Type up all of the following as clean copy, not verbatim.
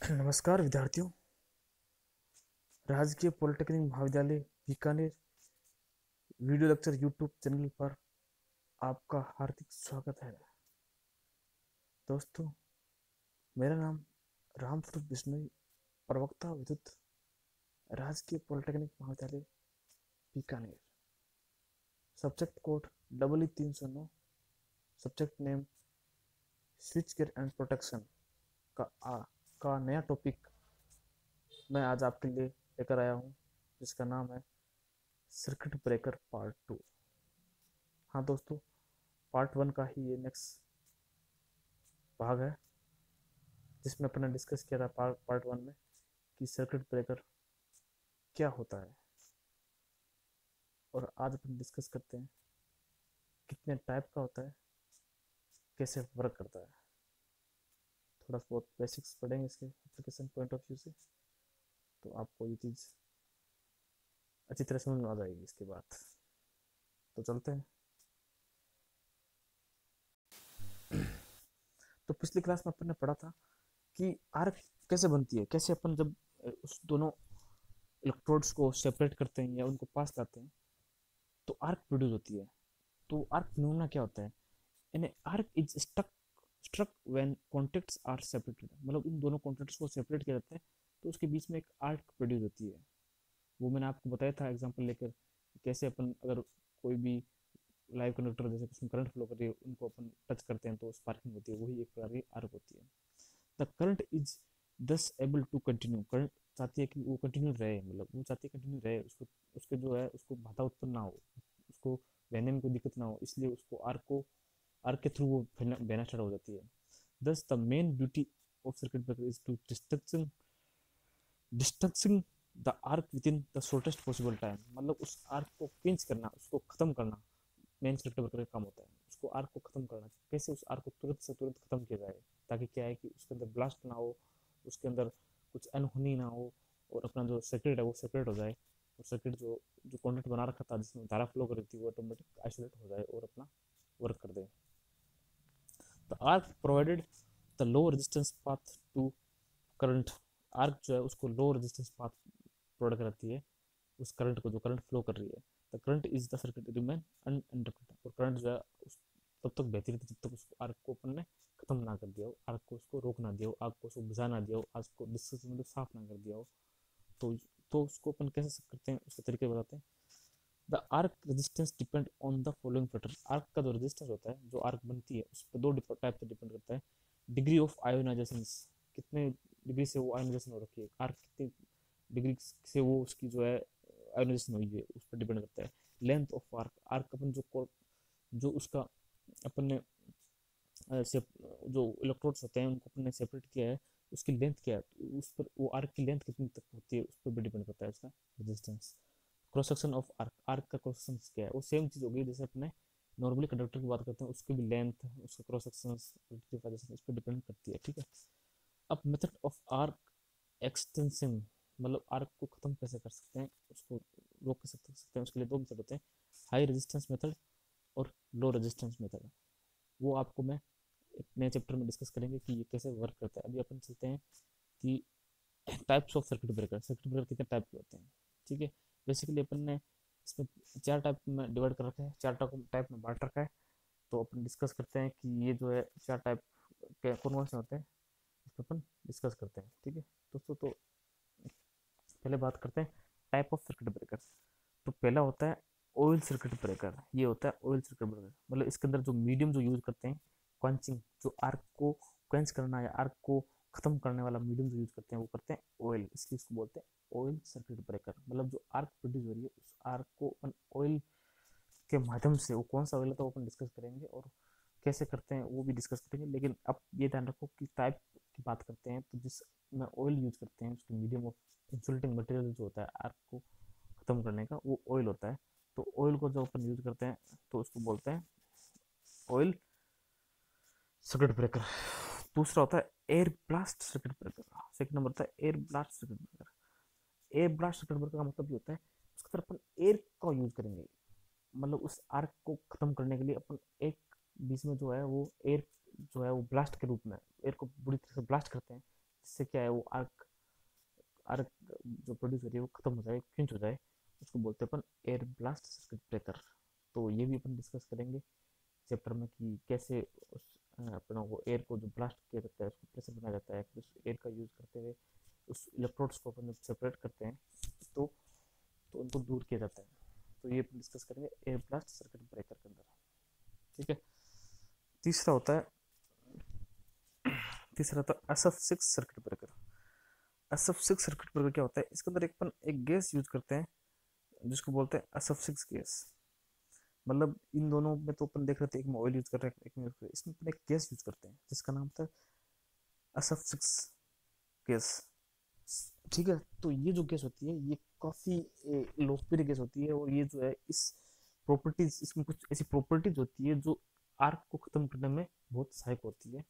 नमस्कार विद्यार्थियों। राजकीय पॉलिटेक्निक महाविद्यालय Bikaner video lecture YouTube channel पर आपका हार्दिक स्वागत है। दोस्तों, मेरा नाम रामस्वरूप बिश्नोई, प्रवक्ता विद्युत, राजकीय पॉलिटेक्निक महाविद्यालय Bikaner. Subject code EE309, subject name switch gear and protection का नया टॉपिक मैं आज आपके लिए लेकर आया हूँ, जिसका नाम है सर्किट ब्रेकर पार्ट 2। हाँ दोस्तों, पार्ट 1 का ही ये नेक्स्ट भाग है, जिसमें अपने डिस्कस किया था पार्ट 1 में कि सर्किट ब्रेकर क्या होता है। और आज अपन डिस्कस करते हैं कितने टाइप का होता है, कैसे वर्क करता है। थोड़ा बहुत बेसिक्स पढ़ेंगे इसके एप्लीकेशन पॉइंट ऑफ व्यू से, तो आपको ये चीज़ अच्छी तरह समझ में आ जाएगी इसके बाद। तो चलते हैं। तो पिछली क्लास में अपन ने पढ़ा था कि आर्क कैसे बनती है, कैसे अपन जब उस दोनों इलेक्ट्रोड्स को सेपरेट करते हैं या उनको पास लाते हैं तो आर्क प्रोड्यूस होती है। तो आर्क फिनोमेना क्या होता है? यानी arc is struck when contacts are separated, मतलब इन दोनों कॉन्टेक्ट्स को सेपरेट किया जाता है तो उसके बीच में एक आर्क प्रोड्यूस होती है। वो मैंने आपको बताया था एग्जांपल लेकर, कैसे अपन अगर कोई भी लाइव कंडक्टर जैसे उसमें करंट फ्लो कर रही है उनको अपन टच करते हैं तो स्पार्किंग होती है, वही एक प्रकार की आर्क होती है। द करंट इज दस एबल टू कंटिन्यू, करंट चाहती है कि वो कंटिन्यू रहे, मतलब वो चाहती है कंटिन्यू रहे, उसको उसके जो है उसको बाधा उत्पन्न ना हो, उसको बहने में कोई दिक्कत ना हो, इसलिए उसको आर्क के थ्रू वो बहना स्टार्ट हो जाती है। Thus the main beauty of circuit breaker is to distancing the arc within the shortest possible time, मतलब उस आर्क को पिंच करना, उसको खत्म करना मेन सर्किट ब्रेकर का काम होता है। उसको आर्क को खत्म करना, कैसे उस आर्क को तुरंत से तुरंत खत्म किया जाए, ताकि क्या है कि उसके अंदर ब्लास्ट ना हो, उसके अंदर कुछ अनहोनी ना हो, और अपना जो सर्किट है वो सेपरेट हो जाए, और सर्किट जो जो कॉन्टेक्ट बना रखा था जिसमें धारा फ्लो कर रही थी वो ऑटोमेटिक आइसोलेट हो जाए और अपना वर्क कर दे। The arc provided the low resistance path to current, arc जो है उसको लो रेजिस्टेंस पाथ प्रोवाइड कराती है उस करंट को, जो करंट फ्लो कर रही है। The current is the circuit remain uninterrupted, और करंट जो है उस तब तक बहती रहती जब तक उसको आर्क को अपन ने खत्म ना कर दिया हो, आर्क को उसको रोक ना दिया हो, आर्क को उसको बुझा ना दिया हो, आर्क को डिस्कस मतलब साफ ना कर दिया हो। तो उसको अपन कैसे करते हैं उसके तरीके बताते हैं। The arc resistance depend on the following factor, arc का जो रेजिस्टेंस होता है, जो आर्क बनती है उस पर दो टाइप से डिपेंड करता है। डिग्री ऑफ आयोनाइजेशन, कितने डिग्री से वो आयोनाइजेशन हो रखी है, आर्क कितनी डिग्री से वो उसकी जो है आयोनाइजेशन हुई है उस पर डिपेंड करता है। लेंथ ऑफ आर्क, आर्क अपन जो उसका अपन ने जो इलेक्ट्रोड्स होते हैं उनको अपन ने सेपरेट किया है, उसकी लेंथ क्या है, तो उस पर वो आर्क की लेंथ कितनी तक होती है उस पर भी डिपेंड करता है उसका resistance. Cross section of arc, arc का क्रॉस सेक्शन क्या है, वो सेम चीज़ होगी जैसे अपने नॉर्मली कंडक्टर की बात करते हैं, उसकी भी लेंथ, उसका क्रॉस सेक्शन, इस पर डिपेंड करती है। ठीक है। अब मेथड ऑफ आर्क एक्सटेंशन, मतलब आर्क को खत्म कैसे कर सकते हैं, उसको रोक कैसे सकते हैं, उसके लिए दो मेथड होते हैं, हाई रेजिस्टेंस मेथड और लो रेजिस्टेंस मेथड। वो आपको मैं एक नए चैप्टर में डिस्कस करेंगे कि ये कैसे वर्क करता है। अभी अपन चलते हैं कि types of circuit breaker, circuit breaker कितने टाइप के होते हैं। ठीक है। बेसिकली अपन ने इसमें चार टाइप में डिवाइड कर रखा है, चार टाइप में बांट रखा है। तो अपन डिस्कस करते हैं कि ये जो है चार टाइप के कौन कौन से होते हैं, इस पर अपन डिस्कस करते हैं। ठीक है दोस्तों, तो पहले बात करते हैं टाइप ऑफ सर्किट ब्रेकर। तो पहला होता है ऑयल सर्किट ब्रेकर, ये होता है ऑयल सर्किट ब्रेकर, मतलब इसके अंदर जो मीडियम जो यूज करते हैं क्वेंचिंग, जो आर्क को क्वेंच करना या आर्क को खत्म करने वाला मीडियम जो यूज करते हैं वो करते हैं ऑयल, इसलिए इसको बोलते हैं ऑयल सर्किट ब्रेकर। मतलब जो आर्क प्रोड्यूस हो रही है उस आर्क को अपन ऑयल के माध्यम से, वो कौन सा ऑयल है तो अपन डिस्कस करेंगे, और कैसे करते हैं वो भी डिस्कस करेंगे। लेकिन अब ये ध्यान रखो कि टाइप की बात करते हैं तो जिस में ऑयल यूज करते हैं उसके मीडियम ऑफ इंसुलेटिंग मटेरियल जो होता है आर्क को खत्म करने का, वो ऑयल होता है। तो ऑयल को जब अपन यूज करते हैं तो उसको बोलते हैं ऑयल सर्किट ब्रेकर। दूसरा होता है air blast circuit breaker, second number होता है air blast circuit breaker. Air blast circuit breaker का मतलब ये होता है उसकी तरफ अपन एयर का यूज करेंगे, मतलब उस आर्क को खत्म करने के लिए अपन एक बीच में जो है वो एयर जो है वो ब्लास्ट के रूप में एयर को बुरी तरह से ब्लास्ट करते हैं, जिससे क्या है वो आर्क आर्क जो प्रोड्यूस हो रही है वो खत्म हो जाए, क्विंच हो जाए, उसको बोलते हैं अपन एयर ब्लास्ट सर्किट ब्रेकर। तो ये भी अपन डिस्कस करेंगे चैप्टर में कि कैसे उस अपना वो एयर को जो ब्लास्ट किया जाता है उसको प्रेशर बनाया जाता है, फिर उस एयर का यूज़ करते हुए उस इलेक्ट्रोड्स को अपन जब सेपरेट करते हैं तो तो उनको दूर किया जाता है। तो ये अपन डिस्कस करेंगे एयर ब्लास्ट सर्किट ब्रेकर के अंदर। ठीक है। तीसरा होता है तीसरा होता है SF6 circuit breaker. SF6 circuit breaker क्या होता है, इसके अंदर एक अपन एक गैस यूज करते हैं जिसको बोलते हैं SF6 गैस। मतलब इन दोनों में तो अपन देख रहे थे, एक में ऑयल यूज कर रहे हैं, एक में इसमें अपन एक गैस यूज करते हैं जिसका नाम था SF6 गैस। ठीक है। तो ये जो गैस होती है ये काफी लोकप्रिय गैस होती है, और ये जो है इस प्रॉपर्टीज, इसमें कुछ ऐसी प्रॉपर्टीज होती है जो आर्क को खत्म करने में बहुत सहायक होती है।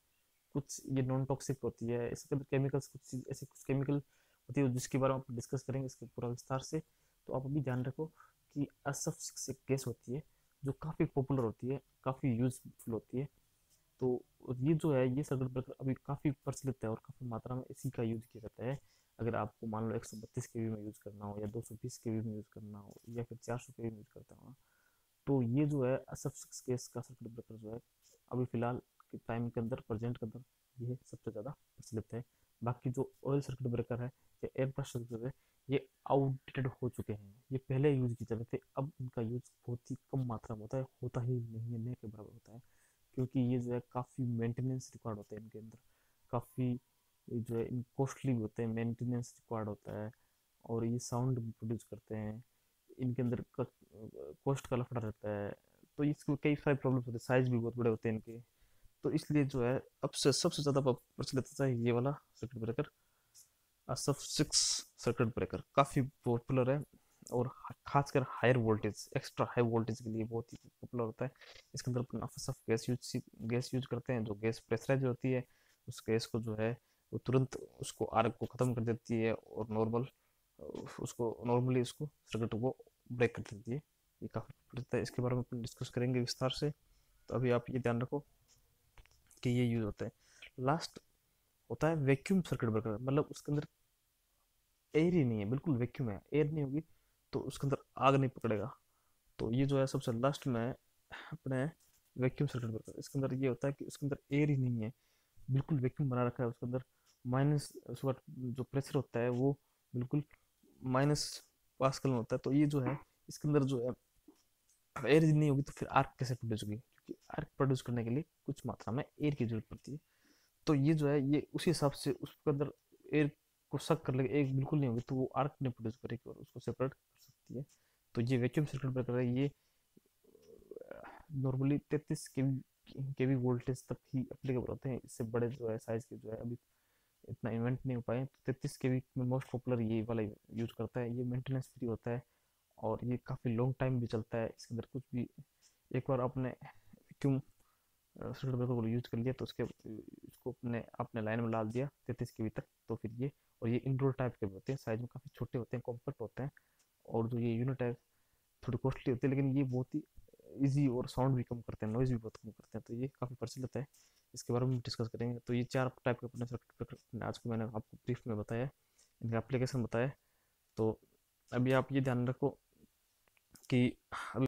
कुछ ये नॉन टॉक्सिक होती है, इसके अंदर केमिकल्स कुछ ऐसे कुछ केमिकल होती है जिसके बारे में आप डिस्कस करेंगे इसके पूरा विस्तार से। तो आप अभी ध्यान रखो कि SF6 एक गैस होती है जो काफ़ी पॉपुलर होती है, काफ़ी यूजफुल होती है। तो ये जो है ये सर्किट ब्रेकर अभी काफ़ी प्रचलित है और काफ़ी मात्रा में इसी का यूज किया जाता है। अगर आपको मान लो 132 केवी में यूज करना हो, या 220 केवी में यूज करना हो, या फिर 400 केवी में यूज करता हो, तो ये जो है SF6 केस का सर्किट ब्रेकर जो है अभी फिलहाल के टाइम के अंदर, प्रेजेंट के अंदर, ये सबसे ज़्यादा प्रचलित है। बाकी जो ऑयल सर्किट ब्रेकर है या एयर ब्रश सर्किट ब्रेकर है, ये आउटडेटेड हो चुके हैं। ये पहले यूज किए जाते थे, अब इनका यूज बहुत ही कम मात्रा में होता है, होता ही नहीं है, नहीं के बराबर होता है। क्योंकि ये जो है काफ़ी मेंटेनेंस रिक्वायर्ड होता है इनके अंदर, काफ़ी जो है इन कॉस्टली भी होते हैं, मेंटेनेंस रिक्वायर्ड होता है, और ये साउंड भी प्रोड्यूस करते हैं। इनके अंदर कॉस्ट का लफड़ा रहता है, तो इसको कई सारे प्रॉब्लम्स होते हैं, साइज भी बहुत बड़े होते हैं इनके। तो इसलिए जो है अब से सबसे ज़्यादा प्रचलित होता है ये वाला circuit breaker, SF6 circuit breaker. काफ़ी पॉपुलर है, और खासकर higher voltage, extra high voltage के लिए बहुत ही पॉपुलर होता है। इसके अंदर अपन SF गैस यूज करते हैं, जो गैस प्रेशराइज होती है। उस गैस को जो है वो तुरंत उसको आर्क को ख़त्म कर देती है, और नॉर्मली उसको सर्किट को ब्रेक कर देती है। ये काफ़ी पॉपुलर है, इसके बारे में अपन डिस्कस करेंगे विस्तार से। तो अभी आप ये ध्यान रखो कि ये यूज होता है। लास्ट होता है वैक्यूम सर्किट ब्रेकर। मतलब उसके अंदर एयर ही नहीं है, बिल्कुल वैक्यूम है, एयर नहीं होगी तो उसके अंदर आग नहीं पकड़ेगा। तो ये जो है सबसे लास्ट में अपने वैक्यूम सर्किट ब्रेकर। इसके अंदर ये होता है कि उसके अंदर एयर ही नहीं है, बिल्कुल वैक्यूम बना रखा है उसके अंदर। माइनस उसका जो प्रेशर होता है वो बिल्कुल -पास्कल में होता है। तो ये जो है इसके अंदर जो है एयर नहीं होगी तो फिर आर्क कैसे प्रोड्यूस होगी, क्योंकि आर्क प्रोड्यूस करने के लिए कुछ मात्रा में एयर की जरूरत पड़ती है। तो ये जो है ये उसी हिसाब से उसके अंदर एयर को सक कर लेगा, एयर बिल्कुल नहीं होगी तो वो आर्क नहीं प्रोड्यूस करेगी और उसको सेपरेट कर सकती है। तो ये वैक्यूम सर्किट ब्रेकर है, ये नॉर्मली 33 केवी वोल्टेज तक ही अप्लीकेबल होते हैं। इससे बड़े जो है साइज के जो है अभी इतना इन्वेंट नहीं हो पाए। तो 33 केवी में मोस्ट पॉपुलर ये वाला यूज करता है। ये मेंटेनेंस फ्री होता है, और ये काफ़ी लॉन्ग टाइम भी चलता है। इसके अंदर कुछ भी एक बार आपने वैक्यूम सर्किट ब्रेकर को यूज कर लिया तो उसके इसको अपने आपने लाइन में डाल दिया 33 केवी तक, तो फिर ये, और ये इंडोर टाइप के भी होते हैं, साइज में काफ़ी छोटे होते हैं, कॉम्पैक्ट होते हैं। और जो ये यूनिट है थोड़ी कॉस्टली होती है, लेकिन ये बहुत ही इजी, और साउंड भी कम करते हैं, नॉइज भी बहुत कम करते हैं। तो ये काफ़ी प्रचलित है, इसके बारे में डिस्कस करेंगे। तो ये 4 टाइप के अपने सर्किट ब्रेकर आज को मैंने आपको ब्रीफ में बताया, इनका एप्लीकेशन बताया। तो अभी आप ये ध्यान रखो कि अभी